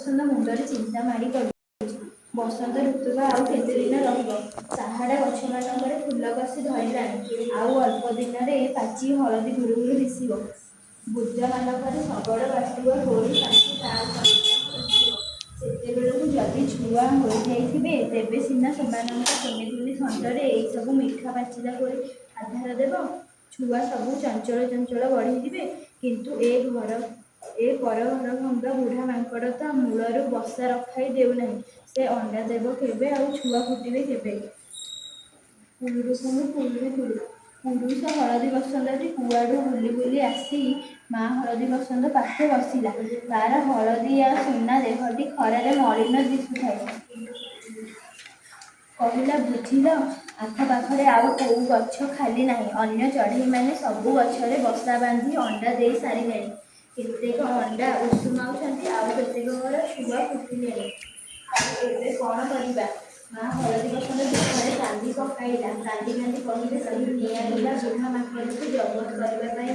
ବସନ୍ତ ମୁଣ୍ଡରେ ଚିନ୍ତା ମାଡ଼ି ପଡ଼ୁଛି। ବସନ୍ତ ଋତୁବା ଆଉ କେତେ ଦିନ ରହିବ? ସାହାଡ଼ା ଗଛମାନଙ୍କରେ ଫୁଲ କଷି ଧରିଲାଣି। ଆଉ ଅଳ୍ପ ଦିନରେ ପାଚି ହଳଦୀ ଗୁରୁଗୁରୁ ଦିଶିବ। ବୁଦାମାନଙ୍କରେ ଶଗଡ଼ ବାଟିବ ଗୋଡ଼ି ପାଚି ତାଳ ଆସିବ। ସେତେବେଳକୁ ଯଦି ଛୁଆ ହୋଇଯାଇଥିବେ, ତେବେ ସିନା ସେମାନଙ୍କ କୁନି କୁନି ଥଣ୍ଟରେ ଏଇସବୁ ମିଠା ପାଚିଲା କୋଳି ଆଧାର ଦେବ। ଛୁଆ ସବୁ ଚଞ୍ଚଳ ଚଞ୍ଚଳ ବଢ଼ିଯିବେ। କିନ୍ତୁ ଏ ପର ଘର ଭଙ୍ଗା ବୁଢ଼ା ମାଙ୍କଡ଼ ତ ମୂଳରୁ ବସା ରଖାଇ ଦେଉନାହିଁ। ସେ ଅଣ୍ଡା ଦେବ କେବେ, ଆଉ ଛୁଆ ଫୁଟିବେ କେବେ? କୁଲୁରୁ କୁଲୁ କୁଲୁରୁ କୁଲୁ। ପୁରୁଷ ହଳଦୀ ବସନ୍ତଟି କୁଆଡ଼ୁ ବୁଲି ବୁଲି ଆସି ମା ହଳଦୀ ବସନ୍ତ ପାଖେ ବସିଲା। ତାର ହଳଦିଆ ସୁନା ଦେହଟି ଖରାରେ ମଳିନ ଦିଶୁଥାଏ। କହିଲା, ବୁଝିଲ, ଆଖପାଖରେ ଆଉ କୋଉ ଗଛ ଖାଲି ନାହିଁ। ଅନ୍ୟ ଚଢ଼େଇମାନେ ସବୁ ଗଛରେ ବସା ବାନ୍ଧି ଅଣ୍ଡା ଦେଇ ସାରିଲେଣି। କେତେକ ଅଣ୍ଡା ଉଷୁମାଉଛନ୍ତି, ଆଉ କେତେକଙ୍କର ଛୁଆ ଫୁଟିଲେଣି। ଆଉ ଏବେ କ'ଣ କରିବା? ମା ହଳଦୀ ବସନ୍ତ ଦୁଃଖରେ କାନ୍ଦି ପକାଇଲା। କାନ୍ଦି କାନ୍ଦି କହିଲେ, ସେହି ନିଆଁଗୁଲା ବୁଢ଼ା ମାଙ୍କଡ଼କୁ ଜବତ କରିବା ପାଇଁ